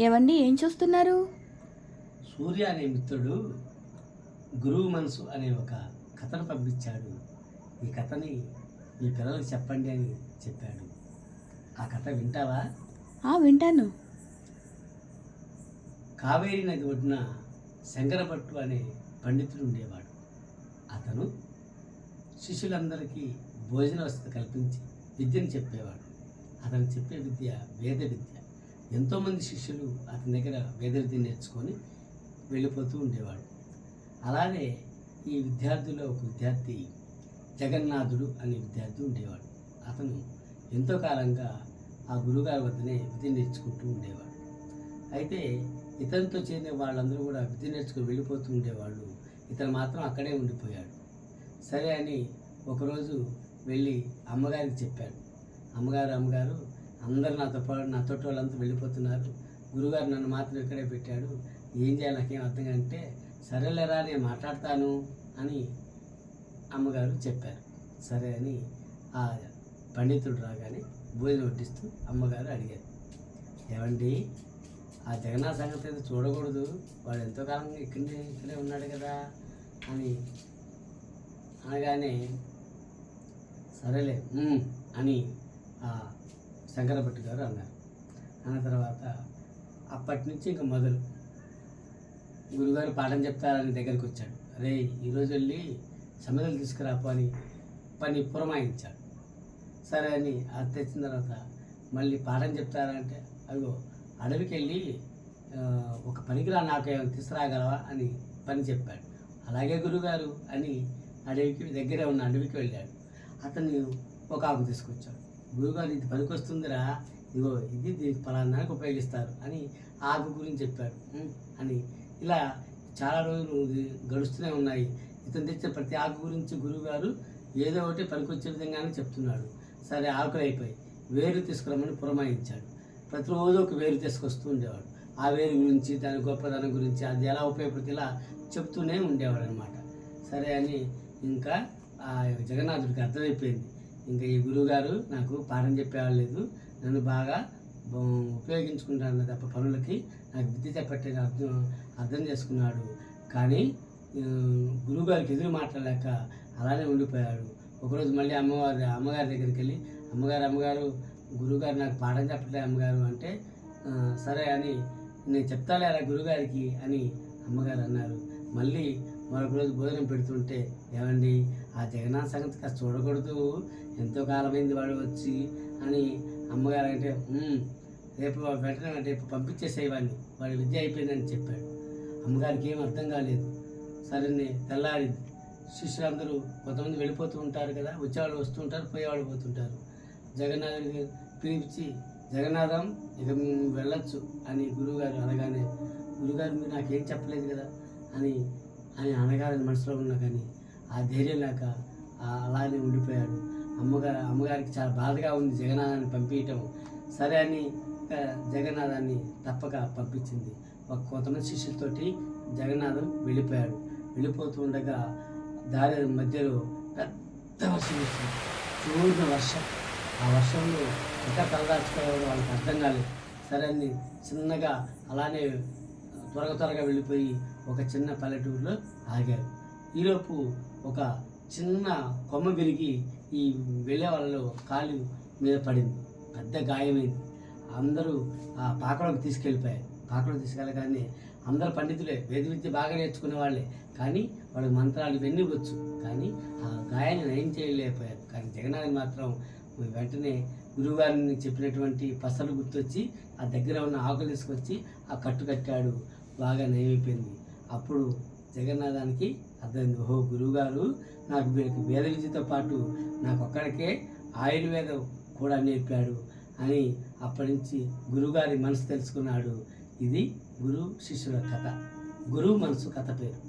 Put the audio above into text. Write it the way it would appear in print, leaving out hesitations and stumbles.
ఏవండి ఏం చూస్తున్నారు? సూర్య అనే మిత్రుడు గురువు మనసు అనే ఒక కథను పంపించాడు. ఈ కథని మీ పిల్లలకు చెప్పండి అని చెప్పాడు. ఆ కథ వింటావా? వింటాను. కావేరీ నది ఒడ్డున శంకరభట్టు అనే పండితుడు ఉండేవాడు. అతను శిష్యులందరికీ భోజన వసతి కల్పించి విద్యను చెప్పేవాడు. అతను చెప్పే విద్య వేద విద్య. ఎంతోమంది శిష్యులు అతని దగ్గర వేద విద్య నేర్చుకొని వెళ్ళిపోతూ ఉండేవాడు. అలానే ఈ విద్యార్థుల్లో ఒక విద్యార్థి జగన్నాథుడు అనే విద్యార్థి ఉండేవాడు. అతను ఎంతో కాలంగా ఆ గురుగారి వద్దనే విద్య నేర్చుకుంటూ ఉండేవాడు. అయితే ఇతనితో చేరిన వాళ్ళందరూ కూడా విద్య నేర్చుకుని వెళ్ళిపోతూ ఉండేవాళ్ళు. ఇతను మాత్రం అక్కడే ఉండిపోయాడు. సరే అని ఒకరోజు వెళ్ళి అమ్మగారికి చెప్పాడు. అమ్మగారు అందరూ నాతో వాళ్ళంతా వెళ్ళిపోతున్నారు, గురుగారు నన్ను మాత్రం ఇక్కడే పెట్టాడు, ఏం చేయాలి నాకేం అర్థం అంటే, సరేలేరా నేను మాట్లాడతాను అని అమ్మగారు చెప్పారు. సరే అని ఆ పండితుడు రాగానే భోజనం వడ్డిస్తూ అమ్మగారు అడిగారు, ఏమండి ఆ జగన్నాథ్ సంగతి అయితే చూడకూడదు, వాడు ఎంతో కాలంగా ఇక్కడే ఉన్నాడు కదా అని అనగానే, సరేలే అని ఆ శంకరభట్టు గారు అన్నారు. అన్న తర్వాత అప్పటి నుంచి ఇంకా మొదలు గురుగారు పాఠం చెప్తారని దగ్గరికి వచ్చాడు. అరే ఈరోజు వెళ్ళి సమిధలు తీసుకురాపు అని పని పురమాయించాడు. సరే అని అది తెచ్చిన తర్వాత మళ్ళీ పాఠం చెప్తారంటే, అదిగో అడవికి వెళ్ళి ఒక పనికిరా నాకు ఏమైనా తీసుకురాగలవా అని పని చెప్పాడు. అలాగే గురుగారు అని అడవికి దగ్గరే ఉన్న అడవికి వెళ్ళాడు. అతను ఒక ఆకు తీసుకొచ్చాడు. గురుగారు ఇది పనికి వస్తుందిరా, ఇదిగో ఇది దీనికి ఫలానానికి ఉపయోగిస్తారు అని ఆకు గురించి చెప్పాడు అని. ఇలా చాలా రోజులు గడుస్తూనే ఉన్నాయి. ఇతను తెచ్చిన ప్రతి ఆకు గురించి గురువుగారు ఏదో ఒకటి పనికొచ్చే విధంగానే చెప్తున్నాడు. సరే ఆకులు అయిపోయి వేరు తీసుకురమ్మని పురమాయించాడు. ప్రతిరోజు ఒక వేరు తీసుకొస్తూ ఉండేవాడు. ఆ వేరు గురించి దాని గొప్పదనం గురించి అది ఎలా ఉపయోగపడుతుంది ఇలా చెప్తూనే ఉండేవాడు అనమాట. సరే అని ఇంకా ఆ జగన్నాథుడికి అర్థమైపోయింది, ఇంకా ఈ గురువుగారు నాకు పాఠం చెప్పేవాళ్ళు లేదు, నన్ను బాగా ఉపయోగించుకుంటాను తప్ప పనులకి నాకు విద్య చెప్పట్లేదు అర్థం చేసుకున్నాడు. కానీ గురువుగారికి ఎదురు మాట్లాడలేక అలానే ఉండిపోయాడు. ఒకరోజు మళ్ళీ అమ్మగారి దగ్గరికి వెళ్ళి, అమ్మగారు గురువుగారు నాకు పాఠం చెప్పట్లేదు అమ్మగారు అంటే, సరే అని నేను చెప్తాలేరా గురువుగారికి అని అమ్మగారు అన్నారు. మళ్ళీ మరొక రోజు భోజనం పెడుతుంటే, ఏమండి ఆ జగన్నాథ్ సంగతి కాస్త చూడకూడదు, ఎంతో కాలమైంది వాడు వచ్చి అని అమ్మగారు అంటే, రేపు వెంటనే రేపు పంపించేసేవాడిని, వాడి విద్య అయిపోయిందని చెప్పాడు. అమ్మగారికి ఏం అర్థం కాలేదు. సరే తెల్లారింది. శిష్యులందరూ కొంతమంది వెళ్ళిపోతూ ఉంటారు కదా, వచ్చేవాళ్ళు వస్తూ ఉంటారు, పోయేవాళ్ళు పోతుంటారు. జగన్నాథుడిని పిలిపించి, జగన్నాథం ఇక మేము వెళ్ళొచ్చు అని గురువుగారు అనగానే, గురుగారు మీరు నాకేం చెప్పలేదు కదా అని అనగాలని మనసులో ఉన్నా కానీ ఆ ధైర్యం లేక అలానే ఉండిపోయాడు. అమ్మగారికి చాలా బాధగా ఉంది జగన్నాథాన్ని పంపించటం. సరే అని జగన్నాథాన్ని తప్పక పంపించింది. కొంతమంది శిష్యులతోటి జగన్నాథం వెళ్ళిపోయాడు. వెళ్ళిపోతూ ఉండగా దారి మధ్యలో పెద్ద వర్షం వచ్చింది, చూడిన వర్షం. ఆ వర్షంలో ఎక్కడ తలదాచుకోవడం వాళ్ళకి అర్థం కాలేదు. సరే అని చిన్నగా అలానే త్వరగా వెళ్ళిపోయి ఒక చిన్న పల్లెటూరులో ఆగారు. ఈలోపు ఒక చిన్న కొమ్మ విరిగి ఈ వెళ్ళే వాళ్ళలో కాలు మీద పడింది, పెద్ద గాయమైంది. అందరూ ఆ పాకలోకి తీసుకెళ్ళిపోయారు. పాకలోకి తీసుకెళ్ళగానే అందరూ పండితులే, వేద విద్య బాగా నేర్చుకునే వాళ్ళే, కానీ వాళ్ళకి మంత్రాలు ఇవన్నీ వచ్చు, కానీ ఆ గాయాన్ని నయం చేయలేకపోయారు. కానీ జగన్నాథ్ మాత్రం వెంటనే గురువుగారిని చెప్పినటువంటి పసలు గుర్తొచ్చి ఆ దగ్గర ఉన్న ఆకులు తీసుకొచ్చి ఆ కట్టు కట్టాడు. బాగా నయమైపోయింది. అప్పుడు జగన్నాథానికి అర్థమైంది, ఓహో గురువుగారు నాకు వేద విద్యతో పాటు నాకు ఒక్కడికే ఆయుర్వేదం కూడా నేర్పాడు అని అప్పటి నుంచి గురువుగారి మనసు తెలుసుకున్నాడు. ఇది గురు శిష్యుల కథ, గురువు మనసు కథ పేరు.